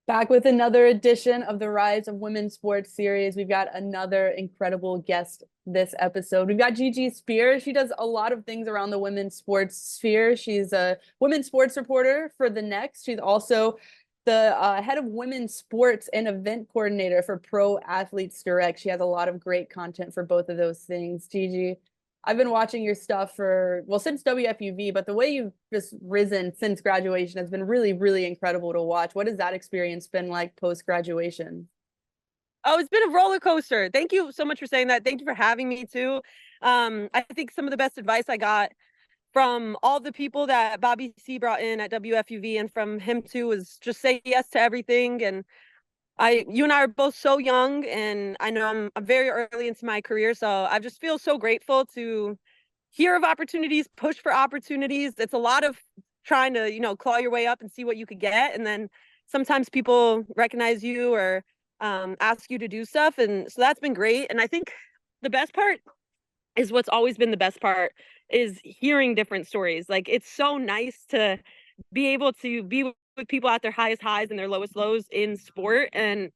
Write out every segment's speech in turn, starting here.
Back with another edition of the Rise of Women's Sports series. We've got another incredible guest this episode. We've got Gigi Speer. She does a lot of things around the women's sports sphere. She's a women's sports reporter for The Next. She's also the head of women's sports and event coordinator for Pro Athletes Direct. She has a lot of great content for both of those things. Gigi, I've been watching your stuff for, well, since WFUV, but the way you've just risen since graduation has been really, really incredible to watch. What has that experience been like post graduation? Oh, it's been a roller coaster. Thank you so much for saying that. Thank you for having me too. I think some of the best advice I got from all the people that Bobby C brought in at WFUV and from him too was just say yes to everything. And you and I are both so young, and I know I'm very early into my career, so I just feel so grateful to hear of opportunities, push for opportunities. It's a lot of trying to, claw your way up and see what you could get. And then sometimes people recognize you or ask you to do stuff. And so that's been great. And I think the best part is what's always been the best part is hearing different stories. Like it's so nice to be able to be with people at their highest highs and their lowest lows in sport. And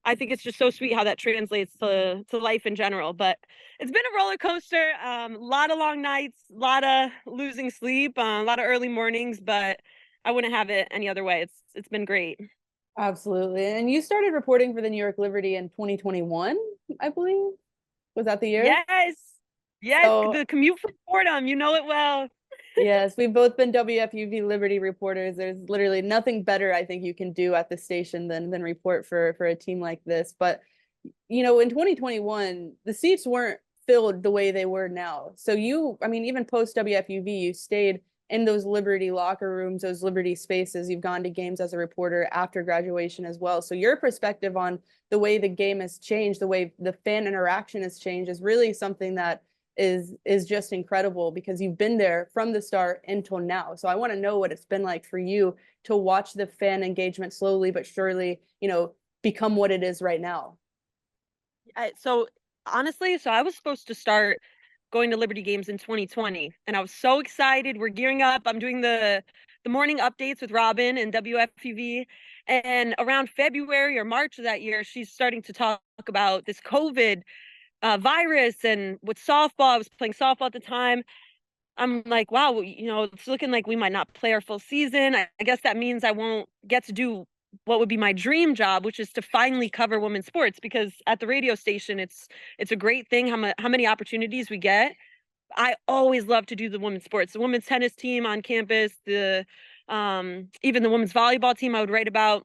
I think it's just so sweet how that translates to life in general. But it's been a roller coaster. A lot of long nights, a lot of losing sleep, a lot of early mornings. But I wouldn't have it any other way. It's been great. Absolutely. And you started reporting for the New York Liberty in 2021, I believe. Was that the year? Yes, yes. So, The commute from Fordham, you know it well. yes, we've both been WFUV Liberty reporters. There's literally nothing better I think you can do at the station than report for a team like this. But in 2021, the seats weren't filled the way they were now. So I mean, even post WFUV, you stayed in those Liberty locker rooms, those Liberty spaces. You've gone to games as a reporter after graduation as well. So your perspective on the way the game has changed, the way the fan interaction has changed is really something that is just incredible because you've been there from the start until now. So I want to know what it's been like for you to watch the fan engagement slowly but surely, become what it is right now. So honestly, so I was supposed to start going to Liberty games in 2020, and I was so excited. We're gearing up. I'm doing the morning updates with Robin and WFUV, and around February or March of that year, she's starting to talk about this COVID virus and with softball. I was playing softball at the time. I'm like, wow, it's looking like we might not play our full season. I guess that means I won't get to do what would be my dream job, which is to finally cover women's sports. Because at the radio station, it's a great thing how many opportunities we get. I always love to do the women's sports, the women's tennis team on campus, the even the women's volleyball team I would write about.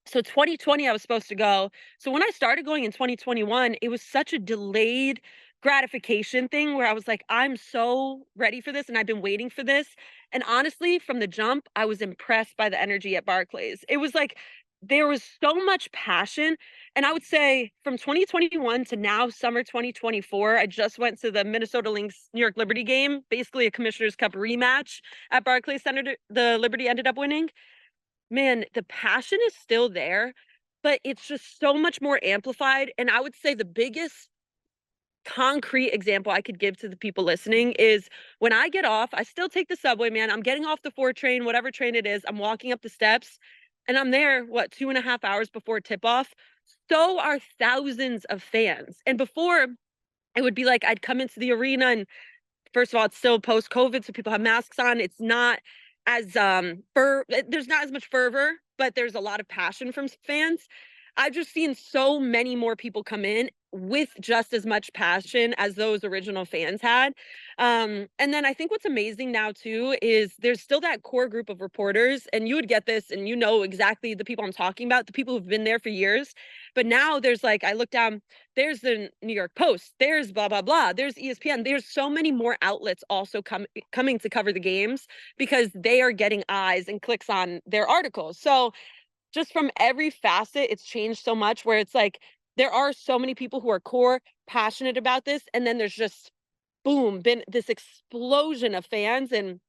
So 2020, I was supposed to go. So when I started going in 2021, it was such a delayed gratification thing where I was like, I'm so ready for this and I've been waiting for this. And honestly, from the jump, I was impressed by the energy at Barclays. It was like there was so much passion. And I would say from 2021 to now, summer 2024, I just went to the Minnesota Lynx New York Liberty game, basically a Commissioner's Cup rematch at Barclays Center. The Liberty ended up winning. Man, the passion is still there, but it's just so much more amplified. And I would say the biggest concrete example I could give to the people listening is when I get off, I still take the subway, man. I'm getting off the 4 train, whatever train it is. I'm walking up the steps and I'm there, 2.5 hours before tip off. So are thousands of fans. And before, it would be like I'd come into the arena and first of all, it's still post COVID, so people have masks on. It's not as there's not as much fervor, but there's a lot of passion from fans. I've just seen so many more people come in with just as much passion as those original fans had. And then I think what's amazing now too is there's still that core group of reporters, and you would get this, and you know exactly the people I'm talking about, the people who've been there for years. But now there's like, I look down, there's the New York Post, there's blah blah blah, there's ESPN, there's so many more outlets also coming to cover the games because they are getting eyes and clicks on their articles. So just from every facet, it's changed so much where it's like there are so many people who are core passionate about this, and then there's just boom, been this explosion of fans. And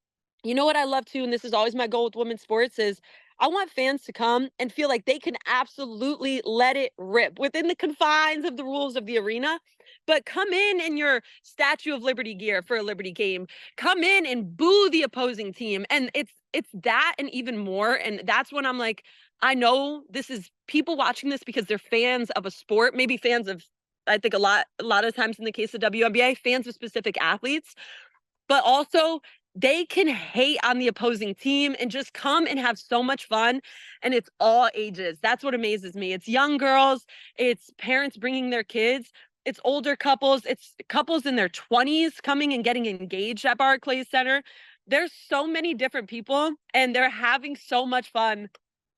you know what I love too, and this is always my goal with women's sports, is I want fans to come and feel like they can absolutely let it rip within the confines of the rules of the arena, but come in your Statue of Liberty gear for a Liberty game. Come in and boo the opposing team. And it's that and even more. And that's when I'm like, I know this is people watching this because they're fans of a sport, maybe fans of, I think a lot of times in the case of WNBA, fans of specific athletes, but also they can hate on the opposing team and just come and have so much fun. And it's all ages. That's what amazes me. It's young girls, it's parents bringing their kids, it's older couples, it's couples in their 20s coming and getting engaged at Barclays Center. There's so many different people and they're having so much fun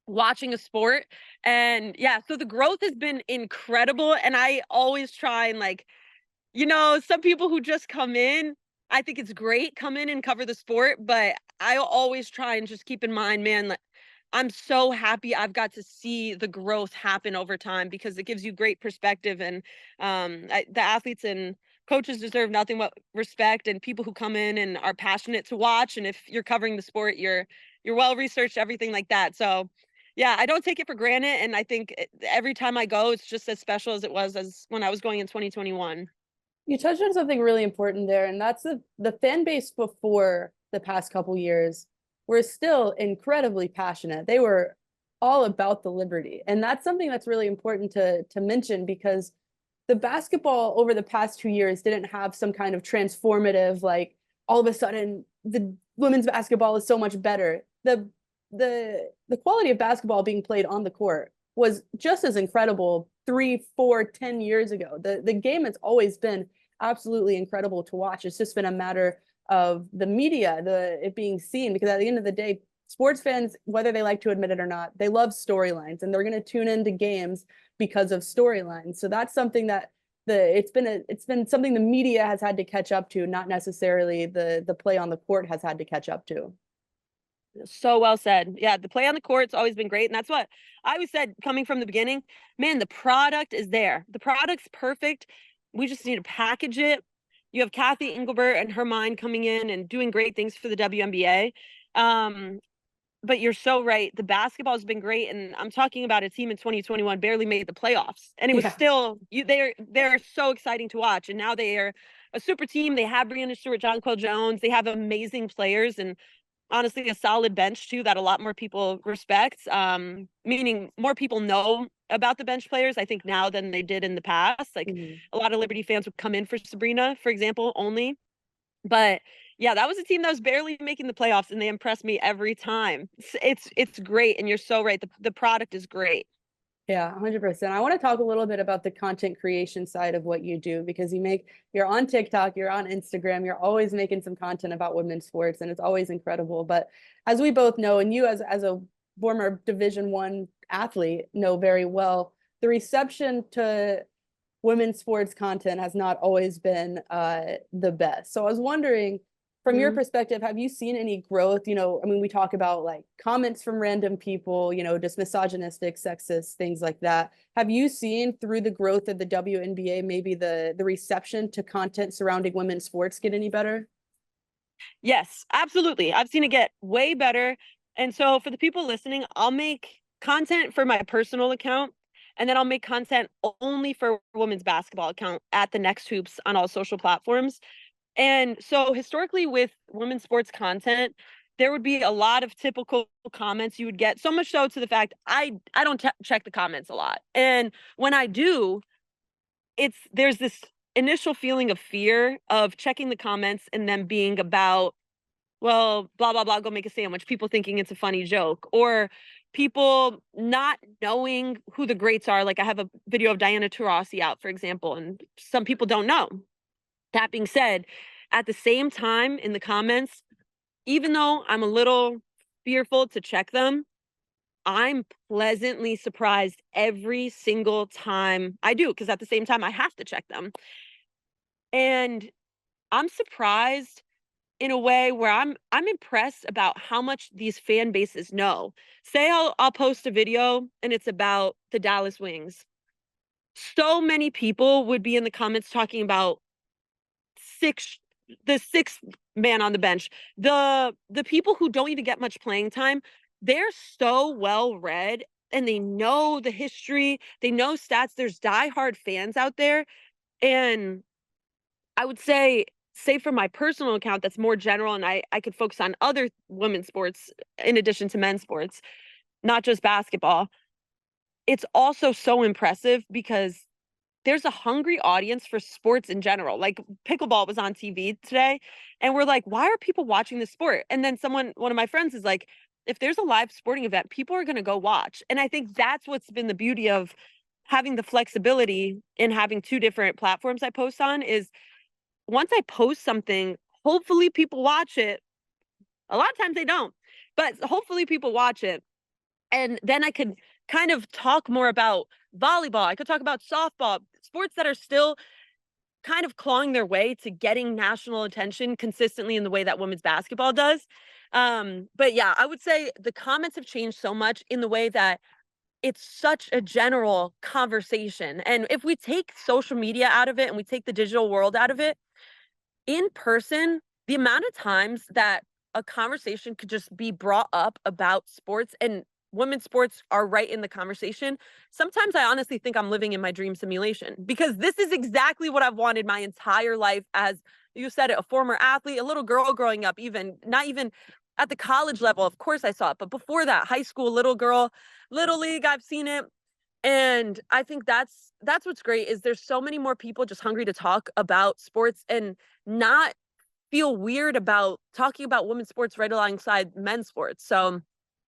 watching a sport. And yeah, so the growth has been incredible. And I always try and like, some people who just come in, I think it's great, come in and cover the sport, but I always try and just keep in mind, man, like, I'm so happy I've got to see the growth happen over time because it gives you great perspective. And the athletes and coaches deserve nothing but respect, and people who come in and are passionate to watch. And if you're covering the sport, you're well researched, everything like that. So yeah, I don't take it for granted. And I think every time I go, it's just as special as it was as when I was going in 2021. You touched on something really important there, and that's the fan base before the past couple years were still incredibly passionate. They were all about the Liberty. And that's something that's really important to mention because the basketball over the past 2 years didn't have some kind of transformative, like all of a sudden the women's basketball is so much better. The quality of basketball being played on the court was just as incredible 3, 4, 10 years ago. The game has always been absolutely incredible to watch. It's just been a matter of the media, it being seen, because at the end of the day, sports fans, whether they like to admit it or not, they love storylines and they're going to tune into games because of storylines. So that's something that it's been something the media has had to catch up to, not necessarily the play on the court has had to catch up to. So well said. Yeah, the play on the court's always been great. And that's what I always said coming from the beginning. Man, the product is there. The product's perfect. We just need to package it. You have Kathy Engelbert and her mind coming in and doing great things for the WNBA. But you're so right. The basketball has been great. And I'm talking about a team in 2021 barely made the playoffs. And it was still they're so exciting to watch. And now they are a super team. They have Breanna Stewart, Jonquel Jones. They have amazing players. And honestly a solid bench too that a lot more people respect, meaning more people know about the bench players I think now than they did in the past. Like a lot of Liberty fans would come in for Sabrina, for example, only. But yeah, that was a team that was barely making the playoffs and they impressed me every time. It's great. And you're so right, the product is great. Yeah, 100%. I want to talk a little bit about the content creation side of what you do, because you're on TikTok, you're on Instagram, you're always making some content about women's sports, and it's always incredible. But as we both know, and you as a former Division I athlete know very well, the reception to women's sports content has not always been the best. So I was wondering, from your perspective, have you seen any growth? I mean, we talk about like comments from random people, just misogynistic, sexist, things like that. Have you seen through the growth of the WNBA, maybe the reception to content surrounding women's sports get any better? Yes, absolutely. I've seen it get way better. And so for the people listening, I'll make content for my personal account, and then I'll make content only for women's basketball account at the Next Hoops on all social platforms. And so historically with women's sports content, there would be a lot of typical comments you would get, so much so to the fact I don't check the comments a lot. And when I do, there's this initial feeling of fear of checking the comments and them being about, well, blah, blah, blah, go make a sandwich, people thinking it's a funny joke, or people not knowing who the greats are. Like I have a video of Diana Taurasi out, for example, and some people don't know. That being said, at the same time in the comments, even though I'm a little fearful to check them, I'm pleasantly surprised every single time I do, because at the same time I have to check them. And I'm surprised in a way where I'm impressed about how much these fan bases know. Say I'll post a video and it's about the Dallas Wings. So many people would be in the comments talking about the sixth man on the bench. The people who don't even get much playing time, they're so well read and they know the history, they know stats. There's diehard fans out there. And I would say for my personal account, that's more general, and I could focus on other women's sports in addition to men's sports, not just basketball. It's also so impressive because there's a hungry audience for sports in general. Like pickleball was on TV today, and we're like, why are people watching this sport? And then one of my friends is like, if there's a live sporting event, people are going to go watch. And I think that's what's been the beauty of having the flexibility in having two different platforms I post on is once I post something, hopefully people watch it. A lot of times they don't, but hopefully people watch it. And then I could kind of talk more about volleyball. I could talk about softball, sports that are still kind of clawing their way to getting national attention consistently in the way that women's basketball does. But yeah, I would say the comments have changed so much in the way that it's such a general conversation. And if we take social media out of it and we take the digital world out of it, in person, the amount of times that a conversation could just be brought up about sports and women's sports are right in the conversation. Sometimes I honestly think I'm living in my dream simulation because this is exactly what I've wanted my entire life as you said it, a former athlete, a little girl growing up, even not even at the college level. Of course I saw it, but before that, high school, little girl, little league, I've seen it. And I think that's what's great is there's so many more people just hungry to talk about sports and not feel weird about talking about women's sports right alongside men's sports. So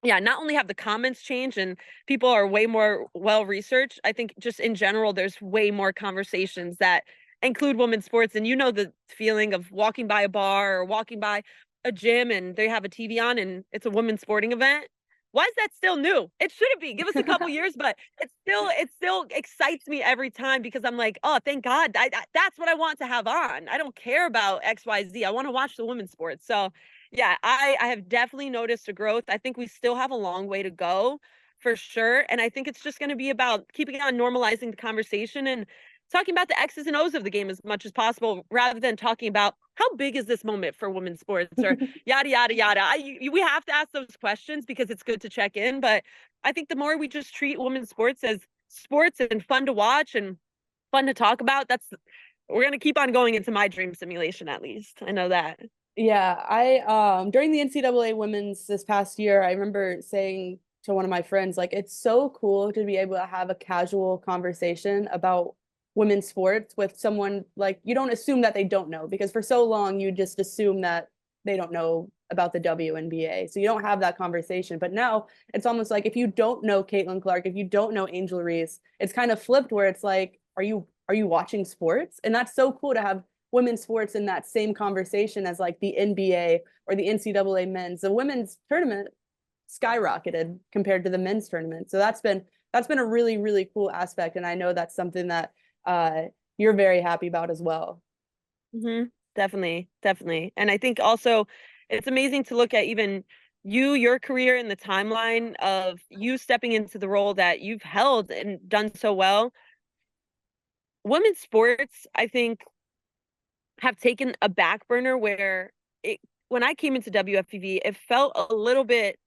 yeah, not only have the comments changed and people are way more well researched, I think just in general, there's way more conversations that include women's sports. And you know the feeling of walking by a bar or walking by a gym and they have a TV on and it's a women's sporting event. Why is that still new? It shouldn't be. Give us a couple years, but it still excites me every time because I'm like, oh, thank God, that's what I want to have on. I don't care about X, Y, Z. I want to watch the women's sports. So yeah, I have definitely noticed a growth. I think we still have a long way to go for sure. And I think it's just going to be about keeping on normalizing the conversation and talking about the X's and O's of the game as much as possible rather than talking about how big is this moment for women's sports or yada, yada, yada. We have to ask those questions because it's good to check in. But I think the more we just treat women's sports as sports and fun to watch and fun to talk about, we're going to keep on going into my dream simulation at least. I know that. Yeah, I during the NCAA women's this past year, I remember saying to one of my friends, like, it's so cool to be able to have a casual conversation about women's sports with someone like you don't assume that they don't know because for so long you just assume that they don't know about the WNBA. So you don't have that conversation. But now it's almost like if you don't know Caitlin Clark, if you don't know Angel Reese, it's kind of flipped where it's like, are you watching sports? And that's so cool to have women's sports in that same conversation as like the NBA or the NCAA men's. The women's tournament skyrocketed compared to the men's tournament. So that's been a really, really cool aspect. And I know that's something that you're very happy about as well. Definitely, definitely. And I think also it's amazing to look at even your career in the timeline of you stepping into the role that you've held and done so well. Women's sports, I think, have taken a back burner where when I came into WFPV, it felt a little bit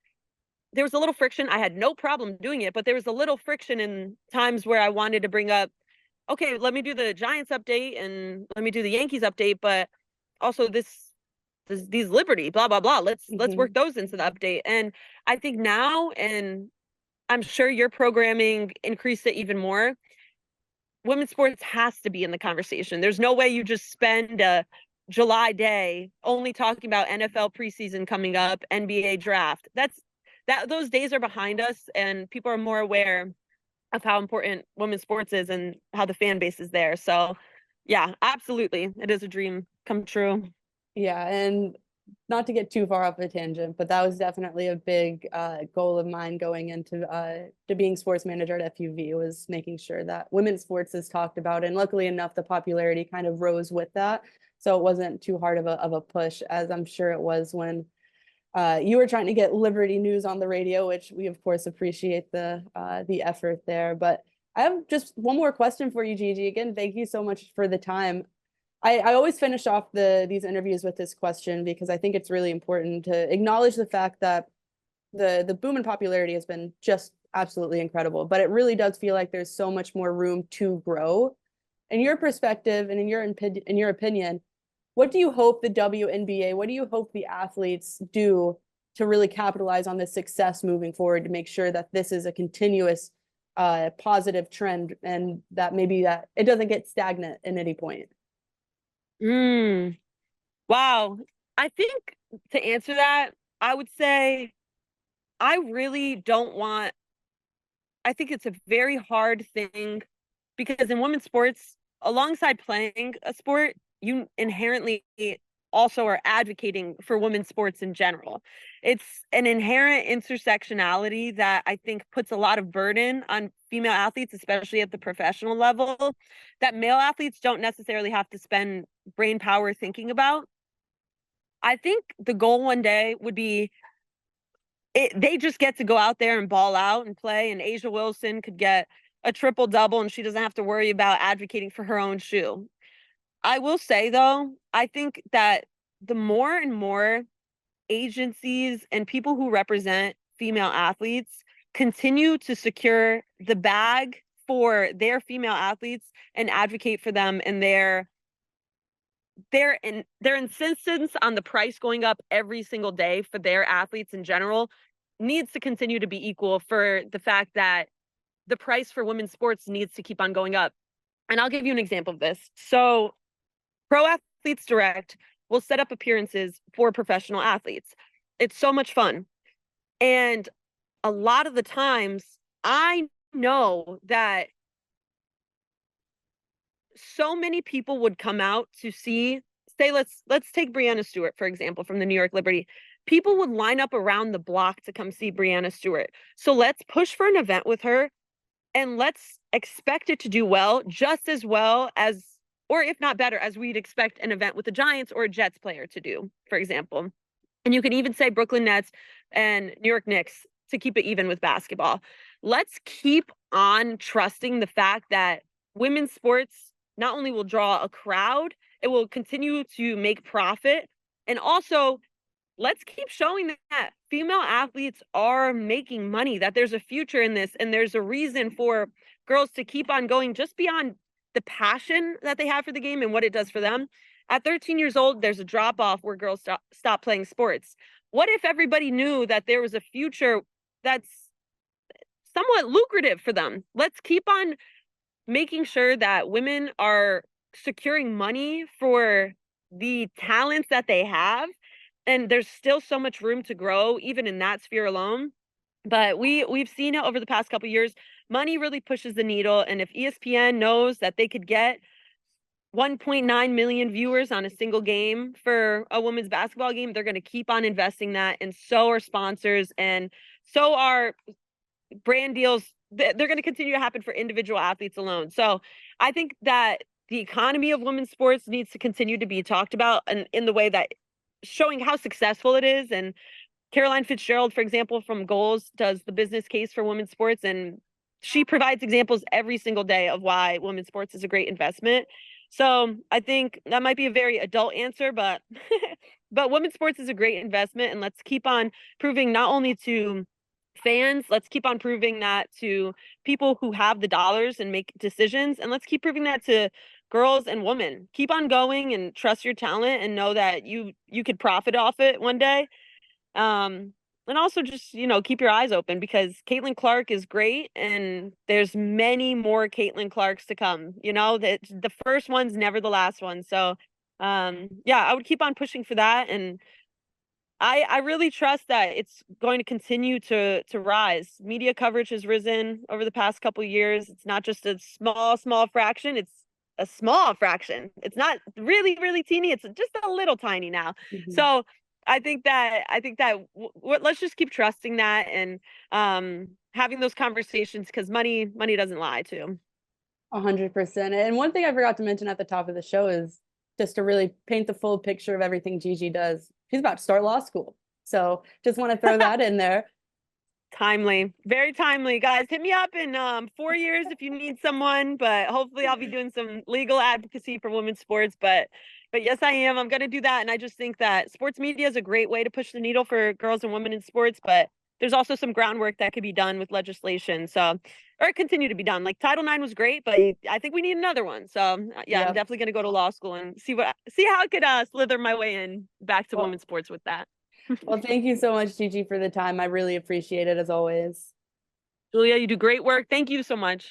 there was a little friction. I had no problem doing it, but there was a little friction in times where I wanted to bring up, okay, let me do the Giants update and let me do the Yankees update, but also these Liberty, blah blah blah. Let's work Mhm. those into the update. And I think now, and I'm sure your programming increased it even more. Women's sports has to be in the conversation. There's no way you just spend a July day only talking about NFL preseason coming up, NBA draft. Those days are behind us and people are more aware of how important women's sports is and how the fan base is there. So yeah, absolutely. It is a dream come true. Yeah, and not to get too far off a tangent, but that was definitely a big goal of mine going into to being sports manager at FUV was making sure that women's sports is talked about. And luckily enough, the popularity kind of rose with that. So it wasn't too hard of a push, as I'm sure it was when you were trying to get Liberty News on the radio, which we of course appreciate the effort there. But I have just one more question for you, Gigi. Again, thank you so much for the time. I always finish off these interviews with this question because I think it's really important to acknowledge the fact that the boom in popularity has been just absolutely incredible, but it really does feel like there's so much more room to grow. in your perspective and in your opinion, what do you hope the WNBA, what do you hope the athletes do to really capitalize on this success moving forward to make sure that this is a continuous positive trend and that maybe that it doesn't get stagnant at any point? Mm, wow. I think to answer that, I would say I really don't want, I think it's a very hard thing because in women's sports, alongside playing a sport, you inherently also are advocating for women's sports in general. It's an inherent intersectionality that I think puts a lot of burden on female athletes, especially at the professional level, that male athletes don't necessarily have to spend brain power thinking about. I think the goal one day would be they just get to go out there and ball out and play, and Asia Wilson could get a triple double and she doesn't have to worry about advocating for her own shoe. I will say though, I think that the more and more agencies and people who represent female athletes continue to secure the bag for their female athletes and advocate for them and their insistence on the price going up every single day for their athletes in general needs to continue to be equal for the fact that the price for women's sports needs to keep on going up. And I'll give you an example of this. So Pro Athletes Direct will set up appearances for professional athletes. It's so much fun. And a lot of the times I know that so many people would come out to see, say, let's take Breanna Stewart, for example, from the New York Liberty. People would line up around the block to come see Breanna Stewart. So let's push for an event with her and let's expect it to do well, just as well as, or if not better, as we'd expect an event with the Giants or a Jets player to do, for example. And you can even say Brooklyn Nets and New York Knicks to keep it even with basketball. Let's keep on trusting the fact that women's sports not only will draw a crowd, it will continue to make profit. And also, let's keep showing that female athletes are making money, that there's a future in this, and there's a reason for girls to keep on going just beyond the passion that they have for the game and what it does for them. At 13 years old, there's a drop off where girls stop playing sports. What if everybody knew that there was a future that's somewhat lucrative for them? Let's keep on making sure that women are securing money for the talents that they have. And there's still so much room to grow, even in that sphere alone. But we've seen it over the past couple of years. Money really pushes the needle. And if ESPN knows that they could get 1.9 million viewers on a single game for a women's basketball game, they're going to keep on investing that. And so are sponsors, and so are brand deals. They're going to continue to happen for individual athletes alone. So I think that the economy of women's sports needs to continue to be talked about, and in the way that showing how successful it is. And Caroline Fitzgerald, for example, from Goals, does the business case for women's sports, and she provides examples every single day of why women's sports is a great investment. So I think that might be a very adult answer, but but women's sports is a great investment, and let's keep on proving not only to fans, let's keep on proving that to people who have the dollars and make decisions, and let's keep proving that to girls and women. Keep on going and trust your talent and know that you could profit off it one day. And also just, keep your eyes open, because Caitlin Clark is great and there's many more Caitlin Clarks to come. That the first one's never the last one. So yeah, I would keep on pushing for that. And I really trust that it's going to continue to rise. Media coverage has risen over the past couple of years. It's not just a small fraction. It's a small fraction. It's not really, really teeny. It's just a little tiny now. Mm-hmm. So I think that let's just keep trusting that and having those conversations, because money doesn't lie too. 100%. And one thing I forgot to mention at the top of the show is just to really paint the full picture of everything Gigi does. She's about to start law school. So just want to throw that in there. Timely, very timely. Guys, hit me up in 4 years if you need someone, but hopefully I'll be doing some legal advocacy for women's sports. But yes, I am. I'm going to do that. And I just think that sports media is a great way to push the needle for girls and women in sports. But there's also some groundwork that could be done with legislation. So, or continue to be done. Like Title IX was great, but I think we need another one. So yeah, I'm Yeah. definitely going to go to law school and see how I could slither my way in back to Well, women's sports with that. well, thank you so much, Gigi, for the time. I really appreciate it as always. Julia, you do great work. Thank you so much.